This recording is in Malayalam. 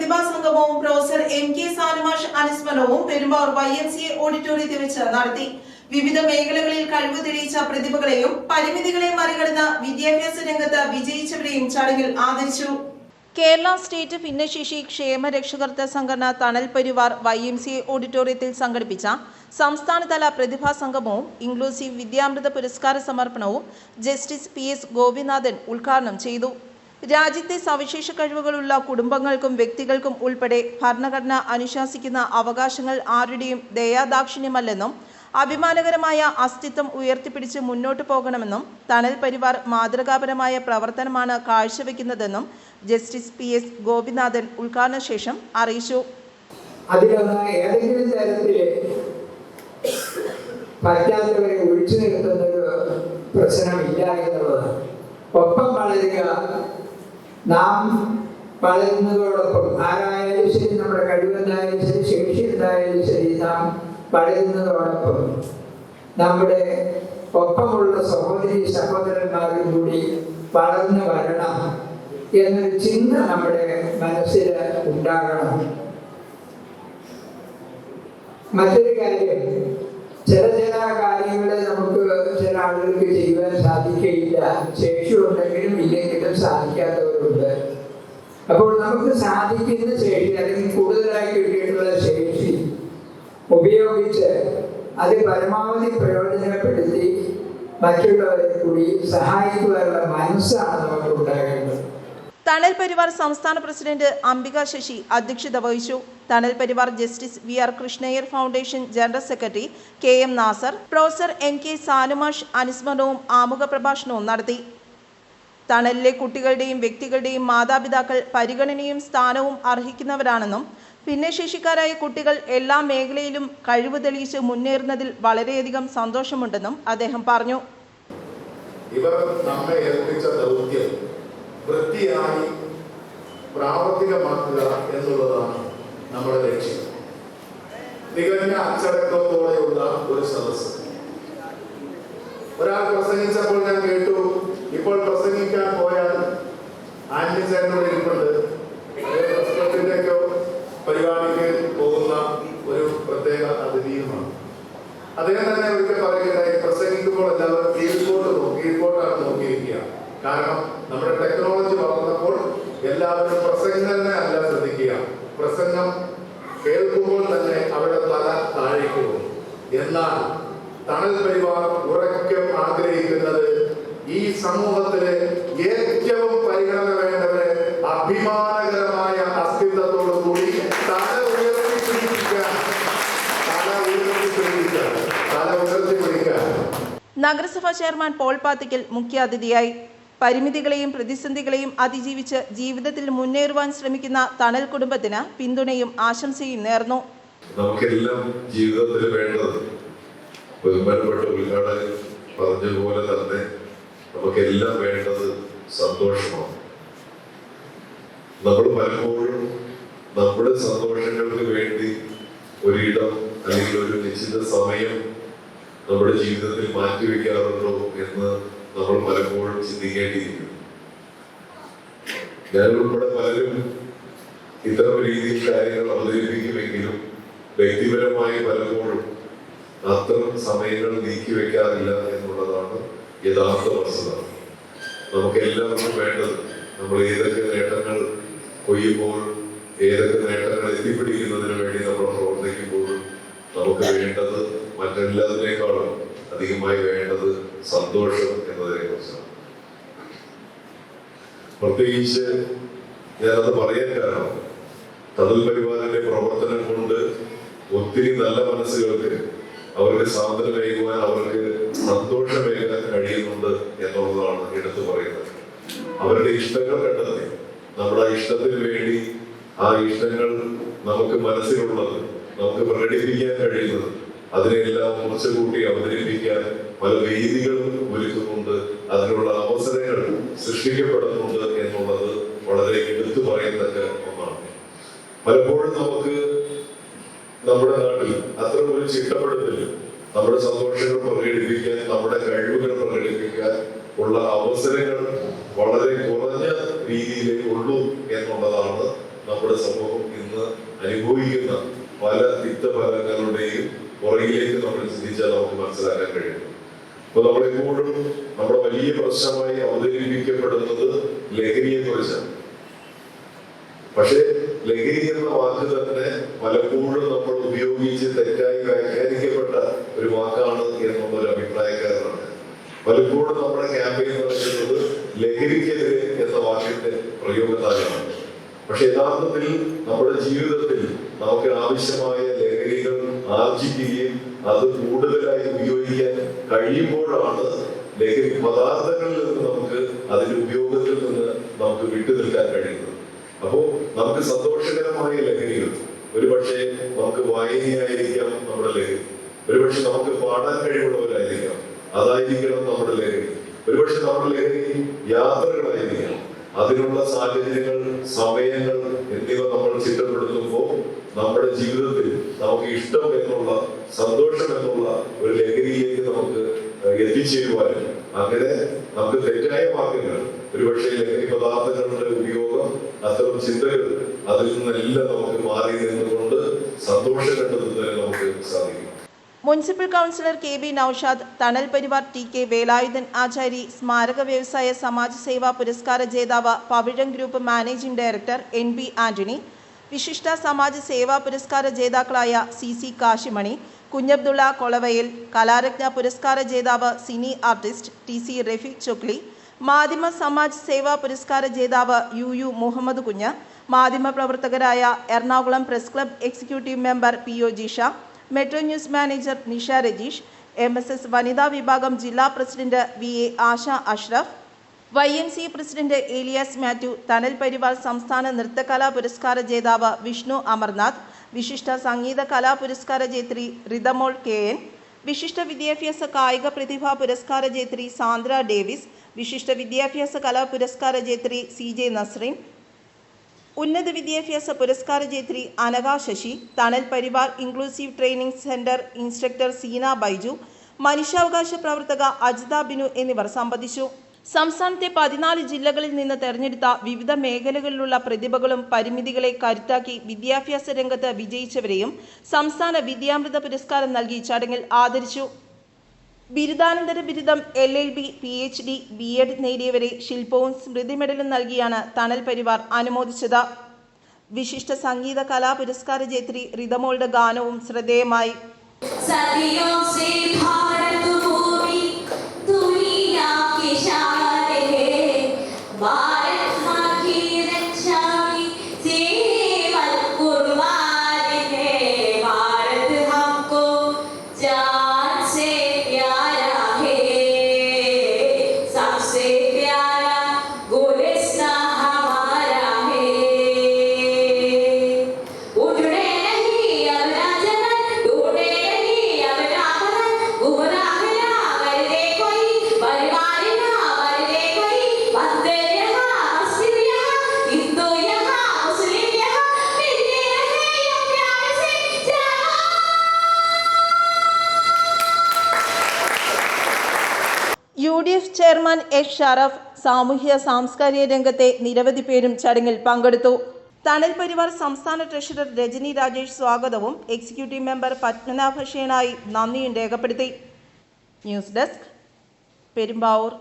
പ്രതിഭാ സംഗമവും പ്രൊഫസർ MK സാനുമാഷ് അനുസ്മരണവും പെരുമ്പാവൂർ YMCA ഓഡിറ്റോറിയത്തിൽ വെച്ച് നടത്തി. വിവിധ മേഖലകളിൽ കഴിവ് തെളിയിച്ച പ്രതിഭകളെയും പരിമിതികളെയും മറികടന്ന് വിദ്യാഭ്യാസ രംഗത്ത് വിജയിച്ചവരെയും ചടങ്ങിൽ ആദരിച്ചു. കേരള സ്റ്റേറ്റ് ഭിന്നശേഷി ക്ഷേമ രക്ഷകർത്ത സംഘടന തണൽ പരിവാർ YMCA ഓഡിറ്റോറിയത്തിൽ സംഘടിപ്പിച്ച സംസ്ഥാനതല പ്രതിഭാ സംഗമവും ഇൻക്ലൂസീവ് വിദ്യാമൃത പുരസ്കാര സമർപ്പണവും ജസ്റ്റിസ് PS ഗോപിനാഥൻ ഉദ്ഘാടനം ചെയ്തു. രാജ്യത്തെ സവിശേഷ കഴിവുകളുള്ള കുടുംബങ്ങൾക്കും വ്യക്തികൾക്കും ഉൾപ്പെടെ ഭരണഘടന അനുശാസിക്കുന്ന അവകാശങ്ങൾ ആരുടെയും ദയാദാക്ഷിണ്യമല്ലെന്നും അഭിമാനകരമായ അസ്തിത്വം ഉയർത്തിപ്പിടിച്ച് മുന്നോട്ടു പോകണമെന്നും തണൽ പരിവാർ മാതൃകാപരമായ പ്രവർത്തനമാണ് കാഴ്ചവെക്കുന്നതെന്നും ജസ്റ്റിസ് PS ഗോപിനാഥൻ ഉദ്ഘാടന ശേഷം അറിയിച്ചു. ഏതെങ്കിലും തരത്തില് പറ്റാത്തവരെ ഒഴിച്ചു നിർത്തുന്ന ഒരു പ്രശ്നമില്ല എന്നുള്ളത്. ഒപ്പം വളരുക, നാം വളരുന്നതോടൊപ്പം ആരായാലും ശരി, നമ്മുടെ കഴിവെന്തായാലും ശരി, ശേഷി എന്തായാലും ശരി, നാം വളരുന്നതോടൊപ്പം നമ്മുടെ ഒപ്പമുള്ള സഹോദരി സഹോദരന്മാരും കൂടി വളർന്നു വരണം എന്നൊരു ചിന്ത നമ്മുടെ മനസ്സിൽ ഉണ്ടാകണം. മറ്റൊരു കാര്യം, ചില കാര്യങ്ങൾ നമുക്ക് ചില ആളുകൾക്ക് ചെയ്യുവാൻ സാധിക്കുകയില്ല. ശേഷി ഉണ്ടെങ്കിലും ഇല്ലെങ്കിലും സാധിക്കാത്തവരുണ്ട്. അപ്പോൾ നമുക്ക് സാധിക്കുന്ന ശേഷി അല്ലെങ്കിൽ കൂടുതലായി കിട്ടിയിട്ടുള്ള ശേഷി ഉപയോഗിച്ച് അത് പരമാവധി പ്രയോജനപ്പെടുത്തി മറ്റുള്ളവരെ കൂടി സഹായിക്കുവാനുള്ള മനസ്സാണ് നമുക്ക് ഉണ്ടാകേണ്ടത്. തണൽ പരിവാർ സംസ്ഥാന പ്രസിഡന്റ് അംബിക ശശി അധ്യക്ഷത വഹിച്ചു. Thanal Parivar justice VR Krishna Iyer foundation general secretary KM Nasar, professor MK സാനുമാഷ് അനുസ്മരണവും ആമുഖ പ്രഭാഷണവും നടത്തി. തണലിലെ കുട്ടികളുടെയും വ്യക്തികളുടെയും മാതാപിതാക്കൾ പരിഗണനയും സ്ഥാനവും അർഹിക്കുന്നവരാണെന്നും ഭിന്നശേഷിക്കാരായ കുട്ടികൾ എല്ലാ മേഖലയിലും കഴിവ് തെളിയിച്ച് മുന്നേറുന്നതിൽ വളരെയധികം സന്തോഷമുണ്ടെന്നും അദ്ദേഹം പറഞ്ഞു. ഇവർ നമ്മെ ഏൽപ്പിച്ച ദൗത്യം വൃത്തിയായി പ്രാവർത്തികമാക്കുക എന്നുള്ളതാണ് നമ്മുടെ ലക്ഷ്യം. തികഞ്ഞ അച്ചടക്കത്തോടെയുള്ള ഒരു സദസ്സ്. ഒരാൾ പ്രസംഗിച്ചപ്പോൾ ഞാൻ കേട്ടു, ഇപ്പോൾ പ്രസംഗിക്കാൻ പോയാൽ ആന്റിസെന്റർ ഇരിപ്പുണ്ട്, പ്രസിഡന്റിന്റെയൊക്കെ പരിപാടിക്ക് പോകുന്ന ഒരു പ്രത്യേക അതിഥിയുമാണ്. അദ്ദേഹം തന്നെ ഒരിക്കൽ പറയുകയായി, പ്രസംഗിക്കുമ്പോൾ എല്ലാവരും കീഴ്പോട്ടാണ് നോക്കിയിരിക്കുക. കാരണം നമ്മുടെ ടെക്നോളജി വളർന്നപ്പോൾ എല്ലാവരും പ്രസംഗനെ അല്ല ശ്രദ്ധിക്കുക, പ്രസംഗം കേൾക്കുമ്പോൾ തന്നെ അവരുടെ തല താഴേക്ക് പോകും. എന്നാൽ തണൽ പരിവാർ ഉറക്കം ആഗ്രഹിക്കുന്നത് ഈ സമൂഹത്തിലെ ഏറ്റവും പരിഗണന വേണ്ടവരെ അഭിമാനകരമായ അസ്തിത്വത്തോടു കൂടി തല ഉയർത്തിപ്പിടിക്കാൻ. നഗരസഭാ ചെയർമാൻ പോൾ പാത്തിക്കൽ മുഖ്യാതിഥിയായി. പരിമിതികളെയും പ്രതിസന്ധികളെയും അതിജീവിച്ച് ജീവിതത്തിൽ മുന്നേറുവാൻ ശ്രമിക്കുന്ന തണൽ കുടുംബത്തിന് പിന്തുണയും ആശംസയും നേർന്നു. നമുക്കെല്ലാം ജീവിതത്തിൽ വേണ്ടത് ബഹുമാനപ്പെട്ട ഉദ്ഘാടകൻ പറഞ്ഞതുപോലെ തന്നെ നമുക്കെല്ലാം വേണ്ടത് സന്തോഷമാണ്. നമ്മൾ പലപ്പോഴും നമ്മുടെ സന്തോഷങ്ങൾക്ക് വേണ്ടി ഒരിടം അല്ലെങ്കിൽ ഒരു നിശ്ചിത സമയം നമ്മുടെ ജീവിതത്തിൽ മാറ്റിവെക്കാറുണ്ടോ എന്ന് നമ്മൾ പലപ്പോഴും ചിന്തിക്കേണ്ടിയിരിക്കുന്നു. ഞാൻ ഉൾപ്പെടെ പലരും ഇത്തരം രീതിയിൽ കാര്യങ്ങൾ അവതരിപ്പിക്കുമെങ്കിലും വ്യക്തിപരമായി പലപ്പോഴും അത്തരം സമയങ്ങൾ നീക്കിവെക്കാറില്ല എന്നുള്ളതാണ് യഥാർത്ഥ വസ്തുത. നമുക്ക് എല്ലാവർക്കും വേണ്ടത്, നമ്മൾ ഏതൊക്കെ നേട്ടങ്ങൾ കൊയ്യുമ്പോൾ, ഏതൊക്കെ നേട്ടങ്ങൾ എത്തിപ്പിടിക്കുന്നതിന് വേണ്ടി നമ്മൾ പ്രവർത്തിക്കുമ്പോഴും നമുക്ക് വേണ്ടത് മറ്റെല്ലാതിനേക്കാളും അധികമായി വേണ്ടത് സന്തോഷം എന്നതിനെ കുറിച്ചാണ്. പ്രത്യേകിച്ച് ഞാനത് പറയാൻ കാരണം, തണൽ പരിവാറിന്റെ പ്രവർത്തനം കൊണ്ട് ഒത്തിരി നല്ല മനസ്സുകൾക്ക് അവർക്ക് സാന്ത്വനമേകുവാൻ, അവർക്ക് സന്തോഷമേകാൻ കഴിയുന്നുണ്ട് എന്നുള്ളതാണ് എടുത്തു പറയുന്നത്. അവരുടെ ഇഷ്ടങ്ങൾ കണ്ടെത്തി നമ്മുടെ ഇഷ്ടത്തിന് വേണ്ടി ആ ഇഷ്ടങ്ങൾ നമുക്ക് മനസ്സിലുള്ളത് നമുക്ക് പ്രകടിപ്പിക്കാൻ കഴിയുന്നത് അതിനെല്ലാം കൂട്ടി അവതരിപ്പിക്കാൻ പല വേദികളും ഒരുക്കുന്നുണ്ട്, അതിനുള്ള അവസരങ്ങൾ സൃഷ്ടിക്കപ്പെടുന്നുണ്ട് എന്നുള്ളത് വളരെ എടുത്തു പറയത്തക്ക ഒന്നാണ്. പലപ്പോഴും നമുക്ക് നമ്മുടെ നാട്ടിൽ അത്ര ഒരു ചിട്ടപ്പെടുത്തൽ, നമ്മുടെ സന്തോഷങ്ങൾ പ്രകടിപ്പിക്കാൻ, നമ്മുടെ കഴിവുകൾ പ്രകടിപ്പിക്കാൻ ഉള്ള അവസരങ്ങൾ വളരെ കുറഞ്ഞ രീതിയിലേ ഉള്ളൂ എന്നുള്ളതാണ് നമ്മുടെ സമൂഹം അനുഭവിക്കുന്ന പല തിക്തഫലങ്ങളുടെയും പുറകിലേക്ക് നമ്മൾ ചിന്തിച്ചാൽ നമുക്ക് മനസ്സിലാക്കാൻ കഴിയും. അപ്പൊ നമ്മളെപ്പോഴും നമ്മുടെ വലിയ പ്രശ്നമായി അവതരിപ്പിക്കപ്പെടുന്നത് ലഹരിയെ കുറിച്ചാണ്. പക്ഷെ ലഹരി എന്ന വാക്ക് തന്നെ പലപ്പോഴും നമ്മൾ ഉപയോഗിച്ച് തെറ്റായി വ്യാഖ്യാനിക്കപ്പെട്ട ഒരു വാക്കാണ് എന്നുള്ള ഒരു അഭിപ്രായക്കാരനാണ്. പലപ്പോഴും നമ്മുടെ ക്യാമ്പയിൻ നടക്കുന്നത് ലഹരിക്കെതിരെ എന്ന വാക്കിന്റെ പ്രയോഗത്താലാണ്. പക്ഷെ യഥാർത്ഥത്തിൽ നമ്മുടെ ജീവിതത്തിൽ നമുക്ക് ആവശ്യമായ ലഹരികൾ ആർജിക്കുകയും അത് കൂടുതലായി ഉപയോഗിക്കാൻ കഴിയുമ്പോഴാണ് ലഹരി പദാർത്ഥങ്ങളിൽ നിന്ന് നമുക്ക് അതിന്റെ ഉപയോഗത്തിൽ നിന്ന് നമുക്ക് വിട്ടുനിൽക്കാൻ കഴിയുന്നത്. അപ്പോ നമുക്ക് സന്തോഷകരമായ ലഹരികൾ, ഒരുപക്ഷെ നമുക്ക് വായനയായിരിക്കാം നമ്മുടെ ലഹരി, ഒരുപക്ഷെ നമുക്ക് പാടാൻ കഴിവുള്ളവരായിരിക്കാം, അതായിരിക്കണം നമ്മുടെ ലഹരി, ഒരുപക്ഷെ നമ്മുടെ ലഹരി യാത്രകളായിരിക്കാം. അതിനുള്ള സാഹചര്യങ്ങൾ, സമയങ്ങൾ എന്നിവ നമ്മൾ ചിട്ടപ്പെടുത്തുമ്പോൾ നമ്മുടെ ജീവിതത്തിൽ നമുക്ക് ഇഷ്ടം എന്നുള്ള, സന്തോഷം എന്നുള്ള ഒരു ലഹരിയിലേക്ക് നമുക്ക് എത്തിച്ചേരുവാനും അങ്ങനെ നമുക്ക് തെറ്റായ വാക്കുകൾ, ഒരുപക്ഷെ ലഹരി പദാർത്ഥങ്ങളുടെ ഉപയോഗം, അത്തരം ചിന്തകൾ, അതിൽ നിന്നെല്ലാം നമുക്ക് മാറി നിന്നുകൊണ്ട് സന്തോഷം കണ്ടെത്തുന്നതിന് നമുക്ക് സാധിക്കും. Municipal councillor KB. നൌഷാദ്, തണൽ പരിവാർ ടി.കെ. വേലായുധൻ ആചാരി, സ്മാരക വ്യവസായ സമാജ് സേവാ പുരസ്കാര ജേതാവ് പവിഴം ഗ്രൂപ്പ് മാനേജിംഗ് ഡയറക്ടർ എൻ.ബി. ആന്റണി, വിശിഷ്ട സമാജ് സേവാ പുരസ്കാര ജേതാക്കളായ സി.സി. കാശിമണി, കുഞ്ഞബ്ദുള്ള കൊളവയിൽ, കലാരത്ന പുരസ്കാര ജേതാവ് സിനി ആർട്ടിസ്റ്റ് ടി.സി. റഫീഖ് ചൊക്ലി, മാധ്യമ സമാജ് സേവാ പുരസ്കാര ജേതാവ് യു മുഹമ്മദ് കുഞ്ഞ്, മാധ്യമ പ്രവർത്തകരായ Ernakulam press club executive member P O. Jisha, metro news manager Nisha Rajeesh, MSS വനിതാ വിഭാഗം ജില്ലാ president VA Asha Ashraf, YMC president Elias Mathew, Thanal Parivar സംസ്ഥാന നൃത്തകലാ പുരസ്കാര ജേതാവ് വിഷ്ണു അമർനാഥ്, വിശിഷ്ട സംഗീത കലാ പുരസ്കാര ജേത്രി റിതമോൾ KN, വിശിഷ്ട വിദ്യാഭ്യാസ കായിക പ്രതിഭാ പുരസ്കാര ജേത്രി സാന്ദ്ര ഡേവിസ്, വിശിഷ്ട വിദ്യാഭ്യാസ കലാ പുരസ്കാര ജേത്രി CJ നസ്രീൻ, ഉന്നത വിദ്യാഭ്യാസ പുരസ്കാര ജേത്രി Anagha Sasi, Thanal Parivar inclusive training centre instructor Seena Baiju, മനുഷ്യാവകാശ പ്രവർത്തക അജിത ബിനു എന്നിവർ സംബന്ധിച്ചു. സംസ്ഥാനത്തെ 14 ജില്ലകളിൽ നിന്ന് തെരഞ്ഞെടുത്ത വിവിധ മേഖലകളിലുള്ള പ്രതിഭകളും പരിമിതികളെ കരുത്താക്കി വിദ്യാഭ്യാസ രംഗത്ത് വിജയിച്ചവരെയും സംസ്ഥാന വിദ്യാമൃത പുരസ്കാരം നൽകി ചടങ്ങിൽ ആദരിച്ചു. ബിരുദാനന്തര ബിരുദം, LLB, PhD, B.Ed നേടിയവരെ ശില്പവും സ്മൃതി മെഡലും നൽകിയാണ് തണൽ പരിവാർ അനുമോദിച്ചത്. വിശിഷ്ട സംഗീത കലാ പുരസ്കാര ജേത്രി റിതമോളുടെ ഗാനവും ശ്രദ്ധേയമായി. UDF ചെയർമാൻ എച്ച് ഷറഫ്, സാമൂഹ്യ സാംസ്കാരിക രംഗത്തെ നിരവധി പേരും ചടങ്ങിൽ പങ്കെടുത്തു. തണൽ പരിവാർ സംസ്ഥാന ട്രഷറർ രജനി രാജേഷ് സ്വാഗതവും എക്സിക്യൂട്ടീവ് മെമ്പർ പത്മനാഭ ഷേണായി നന്ദിയും രേഖപ്പെടുത്തി. News desk, Perumbavoor.